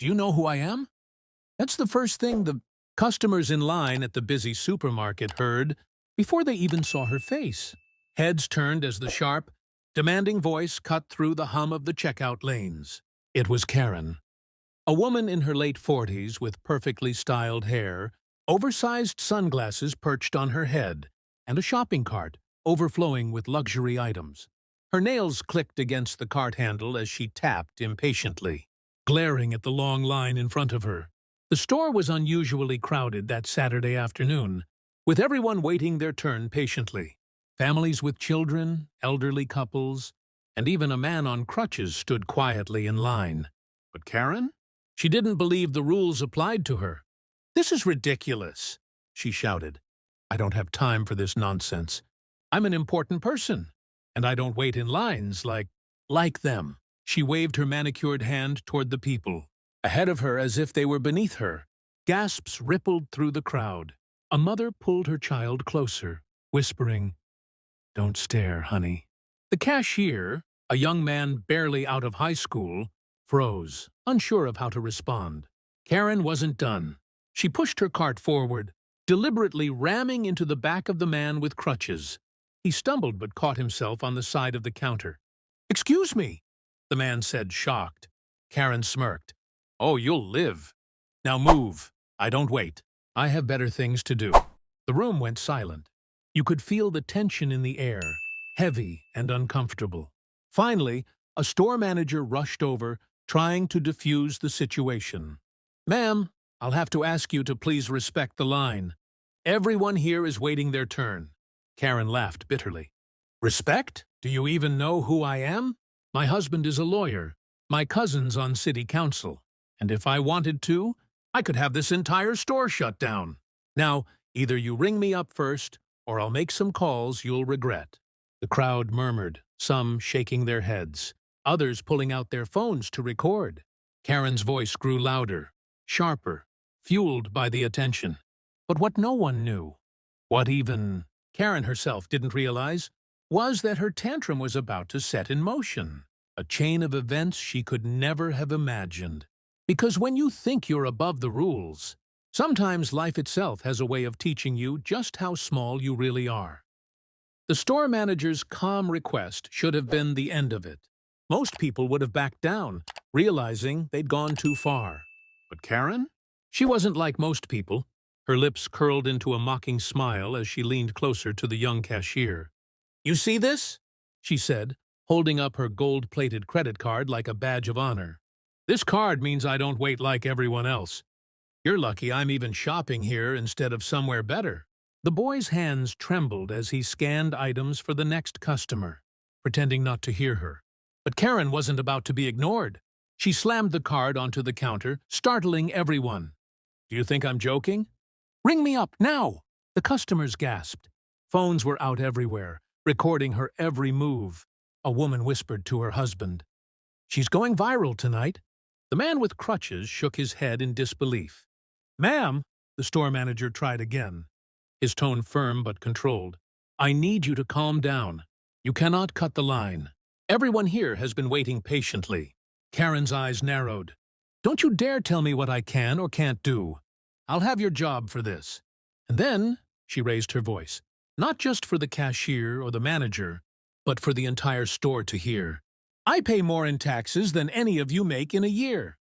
Do you know who I am? That's the first thing the customers in line at the busy supermarket heard before they even saw her face. Heads turned as the sharp, demanding voice cut through the hum of the checkout lanes. It was Karen, a woman in her late 40s with perfectly styled hair, oversized sunglasses perched on her head, and a shopping cart overflowing with luxury items. Her nails clicked against the cart handle as she tapped impatiently, glaring at the long line in front of her. The store was unusually crowded that Saturday afternoon, with everyone waiting their turn patiently. Families with children, elderly couples, and even a man on crutches stood quietly in line. But Karen? She didn't believe the rules applied to her. "This is ridiculous," she shouted. "I don't have time for this nonsense. I'm an important person, and I don't wait in lines like them." She waved her manicured hand toward the people ahead of her as if they were beneath her. Gasps rippled through the crowd. A mother pulled her child closer, whispering, "Don't stare, honey." The cashier, a young man barely out of high school, froze, unsure of how to respond. Karen wasn't done. She pushed her cart forward, deliberately ramming into the back of the man with crutches. He stumbled but caught himself on the side of the counter. "Excuse me," the man said, shocked. Karen smirked. "Oh, you'll live. Now move. I don't wait. I have better things to do." The room went silent. You could feel the tension in the air, heavy and uncomfortable. Finally, a store manager rushed over, trying to defuse the situation. "Ma'am, I'll have to ask you to please respect the line. Everyone here is waiting their turn." Karen laughed bitterly. "Respect? Do you even know who I am? My husband is a lawyer. My cousin's on city council. And if I wanted to, I could have this entire store shut down. Now, either you ring me up first, or I'll make some calls you'll regret." The crowd murmured, some shaking their heads, others pulling out their phones to record. Karen's voice grew louder, sharper, fueled by the attention. But what no one knew, what even Karen herself didn't realize, was that her tantrum was about to set in motion, a chain of events she could never have imagined. Because when you think you're above the rules, sometimes life itself has a way of teaching you just how small you really are. The store manager's calm request should have been the end of it. Most people would have backed down, realizing they'd gone too far. But Karen? She wasn't like most people. Her lips curled into a mocking smile as she leaned closer to the young cashier. "You see this?" she said, holding up her gold-plated credit card like a badge of honor. "This card means I don't wait like everyone else. You're lucky I'm even shopping here instead of somewhere better." The boy's hands trembled as he scanned items for the next customer, pretending not to hear her. But Karen wasn't about to be ignored. She slammed the card onto the counter, startling everyone. "Do you think I'm joking? Ring me up, now!" The customers gasped. Phones were out everywhere, recording her every move. A woman whispered to her husband, "She's going viral tonight." The man with crutches shook his head in disbelief. "Ma'am," the store manager tried again, his tone firm but controlled. "I need you to calm down. You cannot cut the line. Everyone here has been waiting patiently." Karen's eyes narrowed. "Don't you dare tell me what I can or can't do. I'll have your job for this." And then she raised her voice, not just for the cashier or the manager, but for the entire store to hear. "I pay more in taxes than any of you make in a year.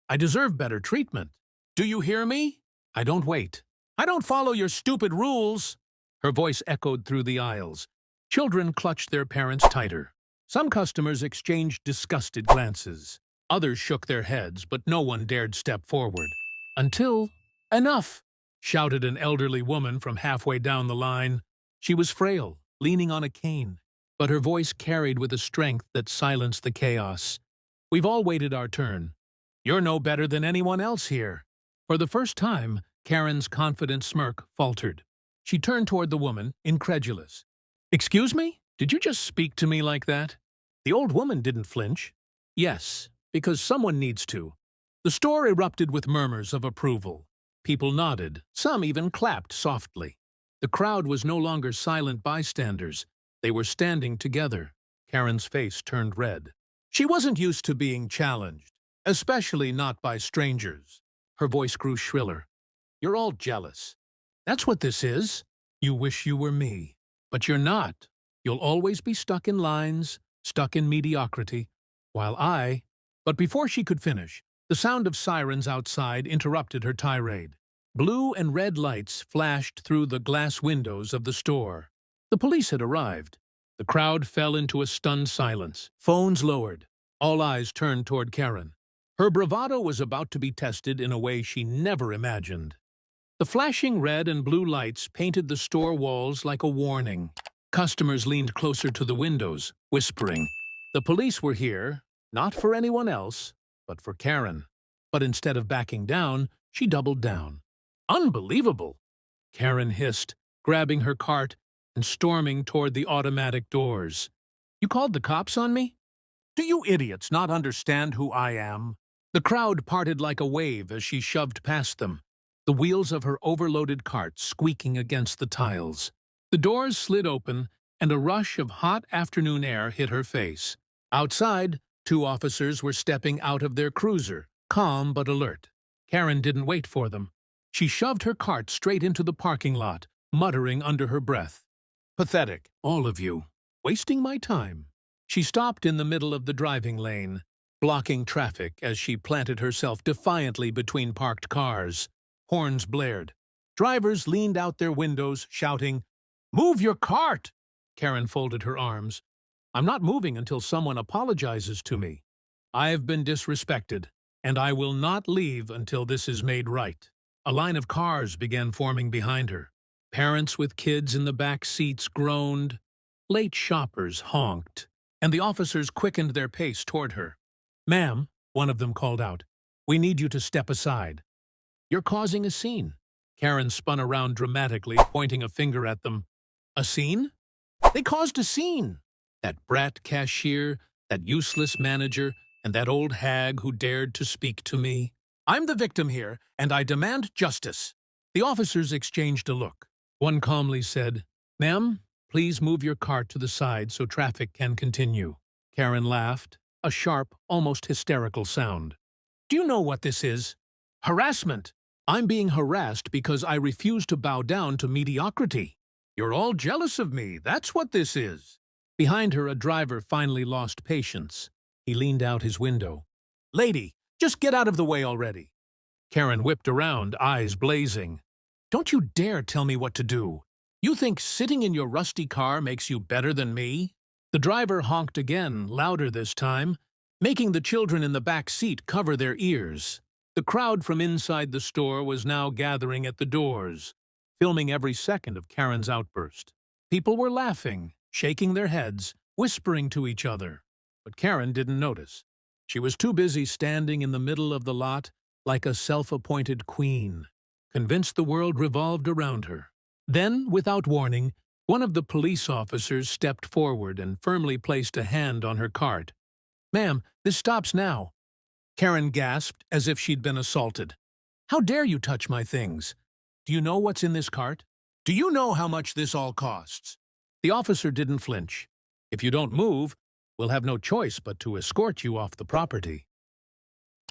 I deserve better treatment. Do you hear me? I don't wait. I don't follow your stupid rules." Her voice echoed through the aisles. Children clutched their parents tighter. Some customers exchanged disgusted glances. Others shook their heads, but no one dared step forward. Until, "Enough!" shouted an elderly woman from halfway down the line. She was frail, leaning on a cane, but her voice carried with a strength that silenced the chaos. "We've all waited our turn. You're no better than anyone else here." For the first time, Karen's confident smirk faltered. She turned toward the woman, incredulous. "Excuse me? Did you just speak to me like that?" The old woman didn't flinch. "Yes, because someone needs to." The store erupted with murmurs of approval. People nodded, some even clapped softly. The crowd was no longer silent bystanders. They were standing together. Karen's face turned red. She wasn't used to being challenged, especially not by strangers. Her voice grew shriller. You're all jealous. That's what this is. You wish you were me. But you're not. You'll always be stuck in lines, stuck in mediocrity, while I— But before she could finish, the sound of sirens outside interrupted her tirade. Blue and red lights flashed through the glass windows of the store. The police had arrived. The crowd fell into a stunned silence. Phones lowered. All eyes turned toward Karen. Her bravado was about to be tested in a way she never imagined. The flashing red and blue lights painted the store walls like a warning. Customers leaned closer to the windows, whispering. The police were here, not for anyone else, but for Karen. But instead of backing down, she doubled down. Unbelievable! Karen hissed, grabbing her cart and storming toward the automatic doors. You called the cops on me? Do you idiots not understand who I am? The crowd parted like a wave as she shoved past them, the wheels of her overloaded cart squeaking against the tiles. The doors slid open, and a rush of hot afternoon air hit her face. Outside, 2 officers were stepping out of their cruiser, calm but alert. Karen didn't wait for them. She shoved her cart straight into the parking lot, muttering under her breath. Pathetic, all of you. Wasting my time. She stopped in the middle of the driving lane, blocking traffic as she planted herself defiantly between parked cars. Horns blared. Drivers leaned out their windows, shouting, "Move your cart!" Karen folded her arms. I'm not moving until someone apologizes to me. I've been disrespected, and I will not leave until this is made right. A line of cars began forming behind her. Parents with kids in the back seats groaned. Late shoppers honked, and the officers quickened their pace toward her. Ma'am, one of them called out, we need you to step aside. You're causing a scene. Karen spun around dramatically, pointing a finger at them. A scene? They caused a scene. That brat cashier, that useless manager, and that old hag who dared to speak to me. I'm the victim here, and I demand justice. The officers exchanged a look. One calmly said, Ma'am, please move your cart to the side so traffic can continue. Karen laughed, a sharp, almost hysterical sound. Do you know what this is? Harassment. I'm being harassed because I refuse to bow down to mediocrity. You're all jealous of me, that's what this is. Behind her, a driver finally lost patience. He leaned out his window. Lady, just get out of the way already. Karen whipped around, eyes blazing. Don't you dare tell me what to do. You think sitting in your rusty car makes you better than me? The driver honked again, louder this time, making the children in the back seat cover their ears. The crowd from inside the store was now gathering at the doors, filming every second of Karen's outburst. People were laughing, shaking their heads, whispering to each other. But Karen didn't notice. She was too busy standing in the middle of the lot like a self-appointed queen, convinced the world revolved around her. Then, without warning, one of the police officers stepped forward and firmly placed a hand on her cart. Ma'am, this stops now. Karen gasped as if she'd been assaulted. How dare you touch my things? Do you know what's in this cart? Do you know how much this all costs? The officer didn't flinch. If you don't move, we'll have no choice but to escort you off the property.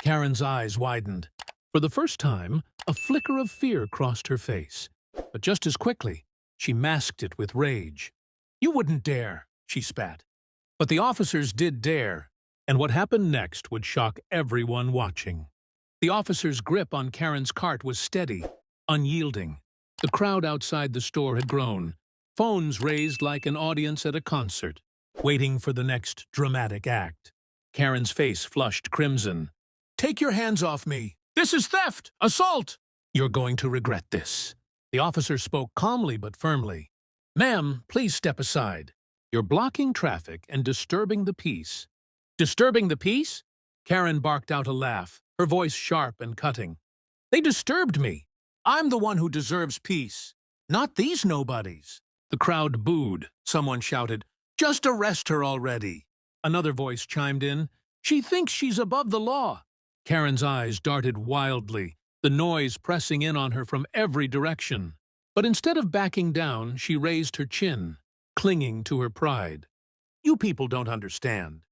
Karen's eyes widened. For the first time, a flicker of fear crossed her face. But just as quickly, she masked it with rage. You wouldn't dare, she spat. But the officers did dare, and what happened next would shock everyone watching. The officer's grip on Karen's cart was steady, unyielding. The crowd outside the store had grown, phones raised like an audience at a concert, waiting for the next dramatic act. Karen's face flushed crimson. Take your hands off me! This is theft! Assault! You're going to regret this. The officer spoke calmly but firmly. Ma'am, please step aside. You're blocking traffic and disturbing the peace. Disturbing the peace? Karen barked out a laugh, her voice sharp and cutting. They disturbed me. I'm the one who deserves peace, not these nobodies. The crowd booed. Someone shouted, just arrest her already. Another voice chimed in, she thinks she's above the law. Karen's eyes darted wildly, the noise pressing in on her from every direction. But instead of backing down, she raised her chin, clinging to her pride. You people don't understand.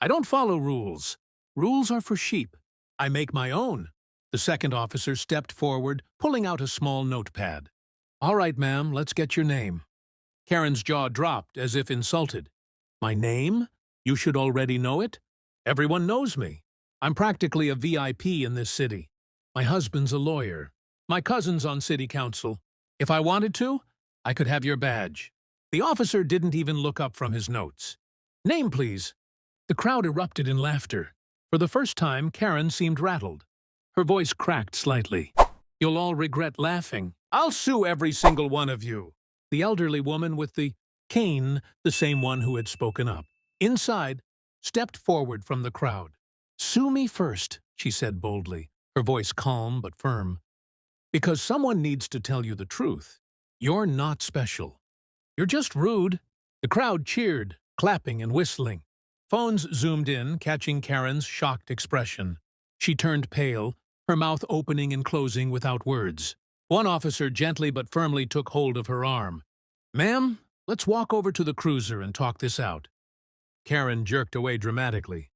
I don't follow rules. Rules are for sheep. I make my own. The second officer stepped forward, pulling out a small notepad. All right, ma'am, let's get your name. Karen's jaw dropped as if insulted. My name? You should already know it. Everyone knows me. I'm practically a VIP in this city. My husband's a lawyer. My cousin's on city council. If I wanted to, I could have your badge. The officer didn't even look up from his notes. Name, please. The crowd erupted in laughter. For the first time, Karen seemed rattled. Her voice cracked slightly. You'll all regret laughing. I'll sue every single one of you. The elderly woman with the cane, the same one who had spoken up, inside, stepped forward from the crowd. Sue me first, she said boldly, her voice calm but firm. Because someone needs to tell you the truth. You're not special. You're just rude. The crowd cheered, clapping and whistling. Phones zoomed in, catching Karen's shocked expression. She turned pale, her mouth opening and closing without words. One officer gently but firmly took hold of her arm. Ma'am, let's walk over to the cruiser and talk this out. Karen jerked away dramatically.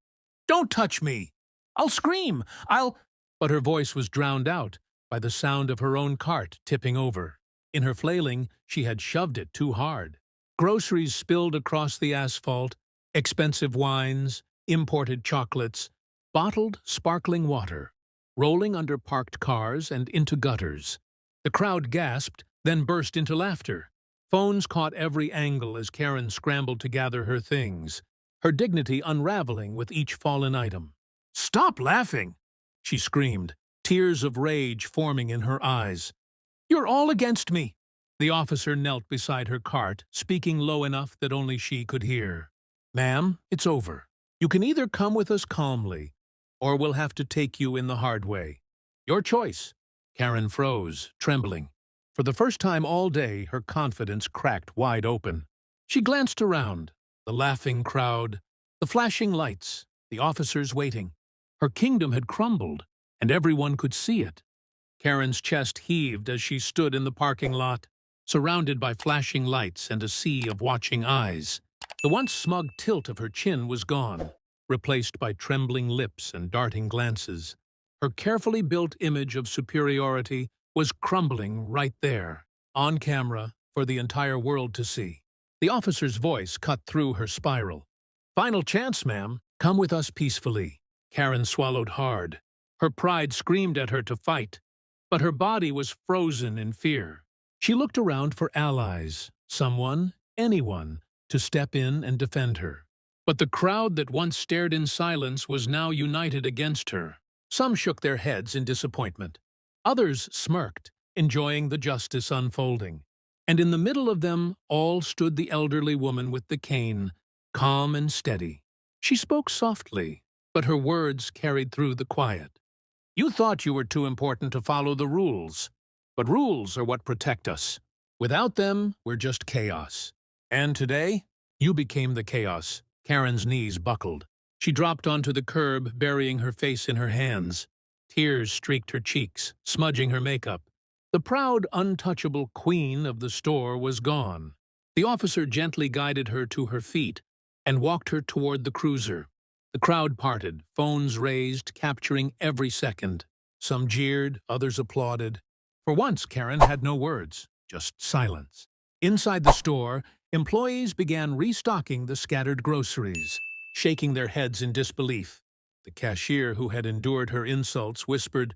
Don't touch me! I'll scream! But her voice was drowned out by the sound of her own cart tipping over. In her flailing, she had shoved it too hard. Groceries spilled across the asphalt, expensive wines, imported chocolates, bottled, sparkling water, rolling under parked cars and into gutters. The crowd gasped, then burst into laughter. Phones caught every angle as Karen scrambled to gather her things, her dignity unraveling with each fallen item. Stop laughing! She screamed, tears of rage forming in her eyes. You're all against me! The officer knelt beside her cart, speaking low enough that only she could hear. Ma'am, it's over. You can either come with us calmly, or we'll have to take you in the hard way. Your choice. Karen froze, trembling. For the first time all day, her confidence cracked wide open. She glanced around, the laughing crowd, the flashing lights, the officers waiting. Her kingdom had crumbled, and everyone could see it. Karen's chest heaved as she stood in the parking lot, surrounded by flashing lights and a sea of watching eyes. The once smug tilt of her chin was gone, replaced by trembling lips and darting glances. Her carefully built image of superiority was crumbling right there, on camera, for the entire world to see. The officer's voice cut through her spiral. Final chance, ma'am. Come with us peacefully. Karen swallowed hard. Her pride screamed at her to fight, but her body was frozen in fear. She looked around for allies, someone, anyone, to step in and defend her. But the crowd that once stared in silence was now united against her. Some shook their heads in disappointment. Others smirked, enjoying the justice unfolding. And in the middle of them all stood the elderly woman with the cane, calm and steady. She spoke softly, but her words carried through the quiet. You thought you were too important to follow the rules, but rules are what protect us. Without them, we're just chaos. And today, you became the chaos. Karen's knees buckled. She dropped onto the curb, burying her face in her hands. Tears streaked her cheeks, smudging her makeup. The proud, untouchable queen of the store was gone. The officer gently guided her to her feet and walked her toward the cruiser. The crowd parted, phones raised, capturing every second. Some jeered, others applauded. For once, Karen had no words, just silence. Inside the store, employees began restocking the scattered groceries, shaking their heads in disbelief. The cashier, who had endured her insults, whispered,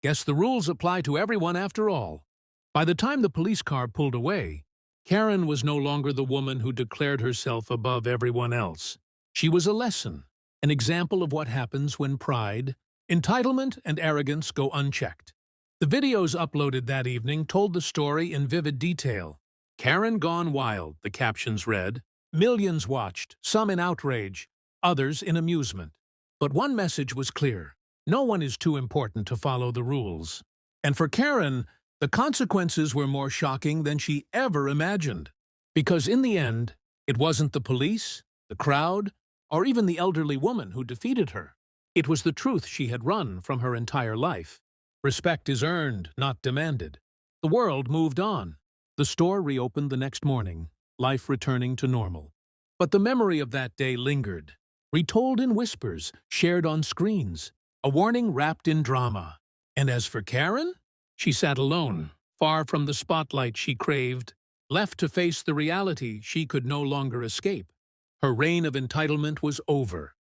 "Guess the rules apply to everyone after all." By the time the police car pulled away, Karen was no longer the woman who declared herself above everyone else. She was a lesson, an example of what happens when pride, entitlement, and arrogance go unchecked. The videos uploaded that evening told the story in vivid detail. Karen Gone Wild, the captions read. Millions watched, some in outrage, others in amusement. But one message was clear. No one is too important to follow the rules. And for Karen, the consequences were more shocking than she ever imagined. Because in the end, it wasn't the police, the crowd, or even the elderly woman who defeated her. It was the truth she had run from her entire life. Respect is earned, not demanded. The world moved on. The store reopened the next morning, life returning to normal. But the memory of that day lingered, retold in whispers, shared on screens. a warning wrapped in drama. And as for Karen, she sat alone, far from the spotlight she craved, left to face the reality she could no longer escape. Her reign of entitlement was over.